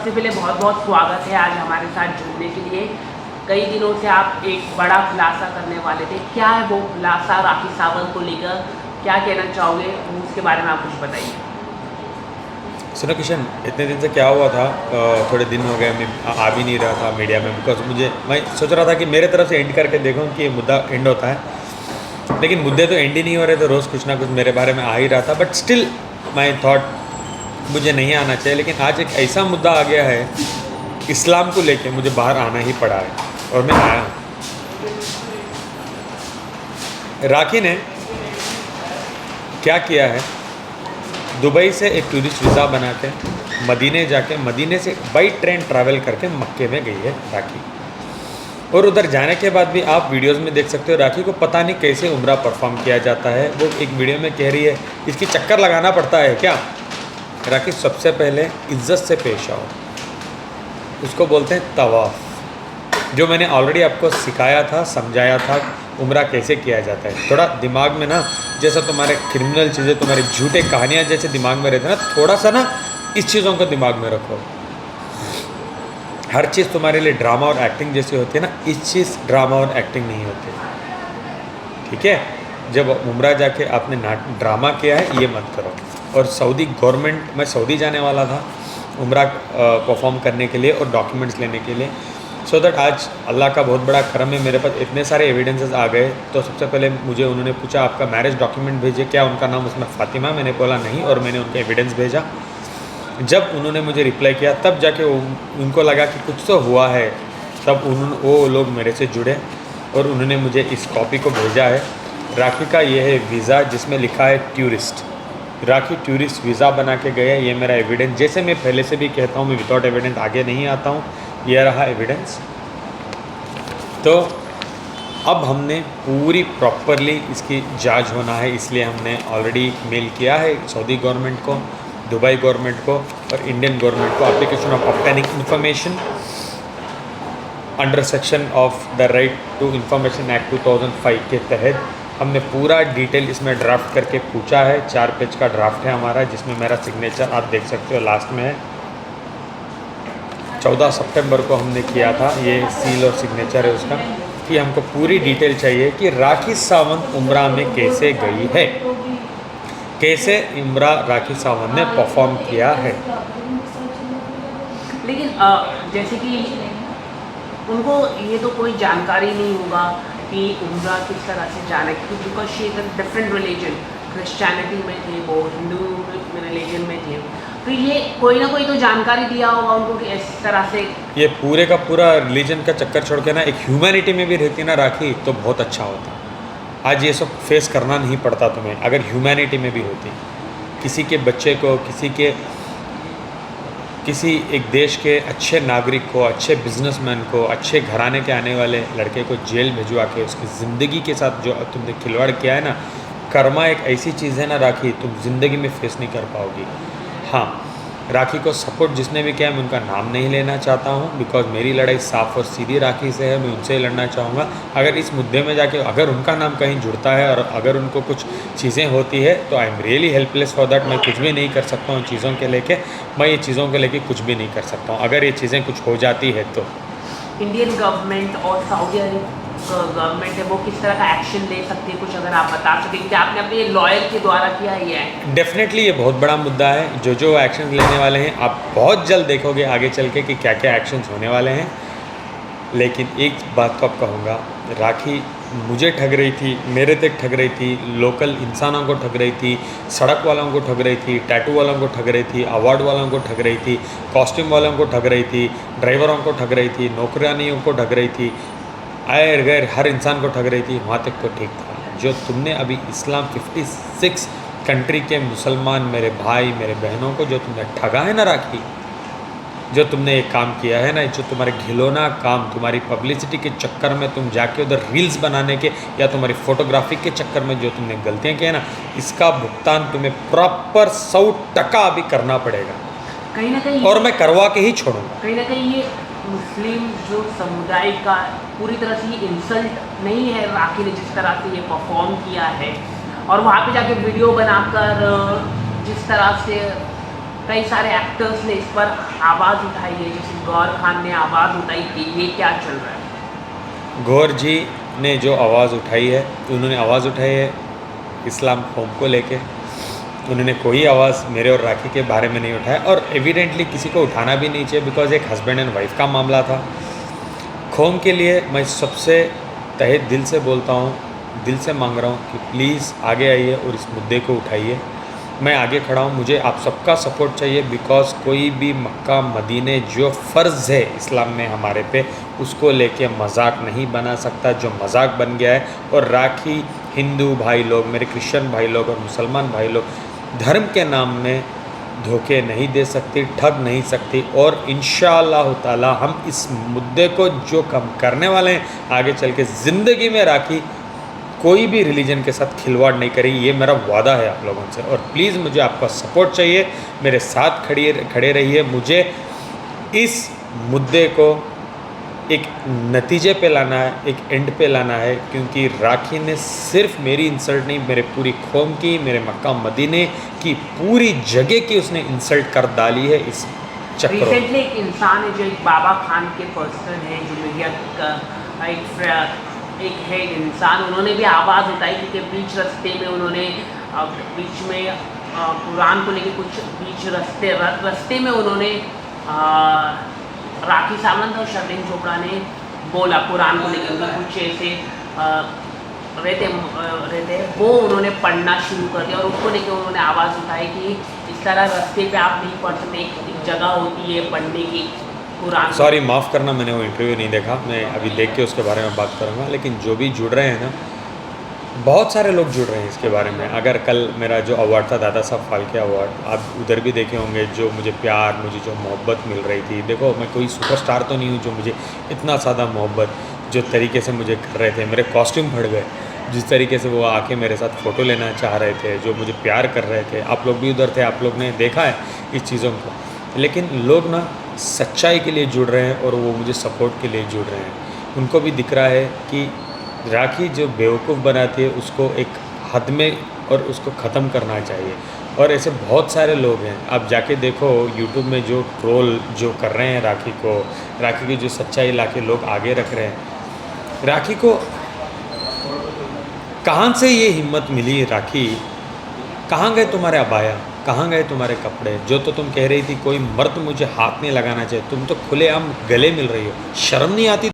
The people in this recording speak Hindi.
सबसे पहले बहुत बहुत स्वागत है आज हमारे साथ जुड़ने के लिए। कई दिनों से आप एक बड़ा खुलासा करने वाले थे, क्या है वो खुलासा राखी सावंत को लेकर, क्या कहना चाहोगे उसके बारे में आप कुछ बताइए। सुनो किशन, इतने दिन से क्या हुआ था, थोड़े दिन हो गए मैं आ भी नहीं रहा था मीडिया में, बिकॉज मैं सोच रहा था कि मेरे तरफ से एंड करके देखूं कि ये मुद्दा एंड होता है, लेकिन मुद्दे तो एंड ही नहीं हो रहे थे। रोज़ कुछ ना कुछ मेरे बारे में आ ही रहा था, बट स्टिल माई थॉट मुझे नहीं आना चाहिए। लेकिन आज एक ऐसा मुद्दा आ गया है इस्लाम को लेके, मुझे बाहर आना ही पड़ा है और मैं आया हूँ। राखी ने क्या किया है, दुबई से एक टूरिस्ट वीज़ा बना के मदीने जाके, मदीने से बाई ट्रेन ट्रैवल करके मक्के में गई है राखी। और उधर जाने के बाद भी आप वीडियोस में देख सकते हो राखी को पता नहीं कैसे उम्रा परफॉर्म किया जाता है। वो एक वीडियो में कह रही है इसकी चक्कर लगाना पड़ता है क्या। राखी सबसे पहले इज्जत से पेश आओ, उसको बोलते हैं तवाफ़, जो मैंने ऑलरेडी आपको सिखाया था, समझाया था उम्रा कैसे किया जाता है। थोड़ा दिमाग में ना, जैसा तुम्हारे क्रिमिनल चीज़ें, तुम्हारी झूठे कहानियाँ जैसे दिमाग में रहते हैं ना, थोड़ा सा ना इस चीज़ों को दिमाग में रखो। हर चीज़ तुम्हारे लिए ड्रामा और एक्टिंग जैसी होती है ना, इस चीज़ ड्रामा और एक्टिंग नहीं होती, ठीक है। जब उम्रा जाके आपने ड्रामा किया है ये मत करो। और सऊदी गवर्नमेंट, मैं सऊदी जाने वाला था उम्रा परफॉर्म करने के लिए और डॉक्यूमेंट्स लेने के लिए, सो दैट आज अल्लाह का बहुत बड़ा करम है, मेरे पास इतने सारे एविडेंसेस आ गए। तो सबसे पहले मुझे उन्होंने पूछा आपका मैरिज डॉक्यूमेंट भेजे क्या, उनका नाम उसमें फ़ातिमा, मैंने बोला नहीं, और मैंने उनका एविडेंस भेजा। जब उन्होंने मुझे रिप्लाई किया तब जाके उनको लगा कि कुछ तो हुआ है, तब वो लोग मेरे से जुड़े और उन्होंने मुझे इस कॉपी को भेजा है। राखी का ये है वीज़ा जिसमें लिखा है टूरिस्ट। राखी टूरिस्ट वीज़ा बना के गए, ये मेरा एविडेंस। जैसे मैं पहले से भी कहता हूँ मैं विदाउट एविडेंस आगे नहीं आता हूँ, ये रहा एविडेंस। तो अब हमने पूरी प्रॉपरली इसकी जांच होना है, इसलिए हमने ऑलरेडी मेल किया है सऊदी गवर्नमेंट को, दुबई गवर्नमेंट को और इंडियन गवर्नमेंट को application of obtaining information under section of the right to information act 2005 के तहत। हमने पूरा डिटेल इसमें ड्राफ्ट करके पूछा है। 4 पेज का ड्राफ्ट है हमारा, जिसमें मेरा सिग्नेचर आप देख सकते हो लास्ट में है। 14 सितंबर को हमने किया था, ये सील और सिग्नेचर है उसका, कि हमको पूरी डिटेल चाहिए कि राखी सावंत उम्रा में कैसे गई है, कैसे उम्रा राखी सावंत ने परफॉर्म किया है। लेकिन जैसे कि उनको ये तो कोई जानकारी नहीं होगा कि उम्रा किस तरह से जाना, क्योंकि because she is a different religion, Christianity में थे वो, हिंदू रिलीजन में थे, तो ये कोई ना कोई तो जानकारी दिया होगा उनको कि इस तरह से। ये पूरे का पूरा रिलीजन का चक्कर छोड़ के ना एक ह्यूमैनिटी में भी रहती ना राखी, तो बहुत अच्छा होता। आज ये सब फेस करना नहीं पड़ता तुम्हें, अगर ह्यूमैनिटी में भी होती। किसी के बच्चे को, किसी एक देश के अच्छे नागरिक को, अच्छे बिजनेसमैन को, अच्छे घराने के आने वाले लड़के को जेल भिजवा के उसकी ज़िंदगी के साथ जो तुमने खिलवाड़ किया है ना, कर्मा एक ऐसी चीज़ है ना राखी, तुम ज़िंदगी में फेस नहीं कर पाओगी। हाँ, राखी को सपोर्ट जिसने भी किया, मैं उनका नाम नहीं लेना चाहता हूँ, बिकॉज मेरी लड़ाई साफ़ और सीधी राखी से है, मैं उनसे ही लड़ना चाहूँगा। अगर इस मुद्दे में जाके अगर उनका नाम कहीं जुड़ता है और अगर उनको कुछ चीज़ें होती है, तो I am really helpless for that. मैं कुछ भी नहीं कर सकता हूँ चीज़ों के लेके, मैं ये चीज़ों के लेके कुछ भी नहीं कर सकता हूँ अगर ये चीज़ें कुछ हो जाती है तो। इंडियन गवर्नमेंट और सऊदी गवर्नमेंट है वो किस तरह का एक्शन ले सकती है, कुछ अगर आप बता सकें कि आपने अपने लॉयर के द्वारा किया है ये? डेफिनेटली ये बहुत बड़ा मुद्दा है। जो एक्शन लेने वाले हैं आप बहुत जल्द देखोगे आगे चल के कि क्या क्या एक्शंस होने वाले हैं। लेकिन एक बात तो आप कहूँगा, राखी मुझे ठग रही थी, मेरे तक ठग रही थी, लोकल इंसानों को ठग रही थी, सड़क वालों को ठग रही थी, टैटू वालों को ठग रही थी, अवार्ड वालों को ठग रही थी, कॉस्ट्यूम वालों को ठग रही थी, ड्राइवरों को ठग रही थी, नौकरानियों को ठग रही थी, आए गैर हर इंसान को ठग रही थी। वहाँ तक तो ठीक था। जो तुमने अभी इस्लाम 56 कंट्री के मुसलमान मेरे भाई मेरे बहनों को जो तुमने ठगा है ना राखी, जो तुमने एक काम किया है ना, जो तुम्हारे घिनौना काम, तुम्हारी पब्लिसिटी के चक्कर में तुम जाके उधर रील्स बनाने के या तुम्हारी फोटोग्राफी के चक्कर में जो तुमने गलतियाँ की है ना, इसका भुगतान तुम्हें प्रॉपर 100% अभी करना पड़ेगा, कहीं ना कहीं, और मैं करवा के ही छोड़ूंगा। कहीं ना कहीं ये मुस्लिम जो समुदाय का पूरी तरह से ये इंसल्ट नहीं है राखी ने जिस तरह से ये परफॉर्म किया है, और वहाँ पे जाके वीडियो बनाकर जिस तरह से कई सारे एक्टर्स ने इस पर आवाज़ उठाई है, जैसे गौर खान ने आवाज़ उठाई कि ये क्या चल रहा है। गौर जी ने जो आवाज़ उठाई है, उन्होंने आवाज़ उठाई है इस्लाम कौम को लेके। उन्होंने कोई आवाज़ मेरे और राखी के बारे में नहीं उठाया, और एविडेंटली किसी को उठाना भी नहीं चाहिए, बिकॉज एक हस्बैंड एंड वाइफ का मामला था। कौम के लिए मैं सबसे तहे दिल से बोलता हूँ, दिल से मांग रहा हूँ कि प्लीज़ आगे आइए और इस मुद्दे को उठाइए। मैं आगे खड़ा हूँ, मुझे आप सबका सपोर्ट चाहिए, बिकॉज़ कोई भी मक्का मदीने जो फ़र्ज़ है इस्लाम में हमारे पे, उसको लेके मजाक नहीं बना सकता, जो मजाक बन गया है। और राखी हिंदू भाई लोग, मेरे क्रिश्चियन भाई लोग और मुसलमान भाई लोग धर्म के नाम में धोखे नहीं दे सकती, ठग नहीं सकती। और इंशाअल्लाह ताला हम इस मुद्दे को जो कम करने वाले हैं, आगे चल के ज़िंदगी में राखी कोई भी रिलीजन के साथ खिलवाड़ नहीं करेगी, ये मेरा वादा है आप लोगों से। और प्लीज़ मुझे आपका सपोर्ट चाहिए, मेरे साथ खड़े रहिए। मुझे इस मुद्दे को एक नतीजे पे लाना है, एक एंड पे लाना है, क्योंकि राखी ने सिर्फ मेरी इंसल्ट नहीं, मेरे पूरी कौम की, मेरे मक्का मदीने की पूरी जगह की उसने इंसल्ट कर डाली है इस चक्कर। रिसेंटली एक इंसान है जो एक बाबा खान के पर्सन है, जो मीडिया का एक है इंसान, उन्होंने भी आवाज़ उठाई, क्योंकि बीच रास्ते में उन्होंने बीच में कुरान को लेके कुछ बीच रास्ते में उन्होंने राखी सावंत और शर्लिन चोपड़ा ने बोला कुरान को लेके, उनके कुछ ऐसे रहते वो उन्होंने पढ़ना शुरू कर दिया, और उसको लेके उन्होंने आवाज़ उठाई कि इस तरह रास्ते पे आप नहीं पढ़ सकते, एक जगह होती है पढ़ने की कुरान। सॉरी, माफ़ करना, मैंने वो इंटरव्यू नहीं देखा, मैं अभी देख के उसके बारे में बात करूँगा। लेकिन जो भी जुड़ रहे हैं ना, बहुत सारे लोग जुड़ रहे हैं इसके बारे में। अगर कल मेरा जो अवार्ड था दादा साहब फाल्के अवार्ड, आप उधर भी देखे होंगे, जो मुझे प्यार, मुझे जो मोहब्बत मिल रही थी। देखो, मैं कोई सुपरस्टार तो नहीं हूँ जो मुझे इतना ज़्यादा मोहब्बत जो तरीके से मुझे कर रहे थे, मेरे कॉस्ट्यूम फट गए जिस तरीके से वो आके मेरे साथ फ़ोटो लेना चाह रहे थे, जो मुझे प्यार कर रहे थे। आप लोग भी उधर थे, आप लोग ने देखा है इस चीज़ों को। लेकिन लोग ना सच्चाई के लिए जुड़ रहे हैं, और वो मुझे सपोर्ट के लिए जुड़ रहे हैं। उनको भी दिख रहा है कि राखी जो बेवकूफ़ बनाती है उसको एक हद में और उसको ख़त्म करना चाहिए। और ऐसे बहुत सारे लोग हैं, आप जाके देखो यूट्यूब में जो ट्रोल जो कर रहे हैं राखी को, राखी की जो सच्चाई ला के लोग आगे रख रहे हैं। राखी को कहाँ से ये हिम्मत मिली? राखी, कहाँ गए तुम्हारे अबाया, कहाँ गए तुम्हारे कपड़े? जो तो तुम कह रही थी कोई मर्द मुझे हाथ नहीं लगाना चाहिए, तुम तो खुलेआम गले मिल रही हो। शर्म नहीं आती?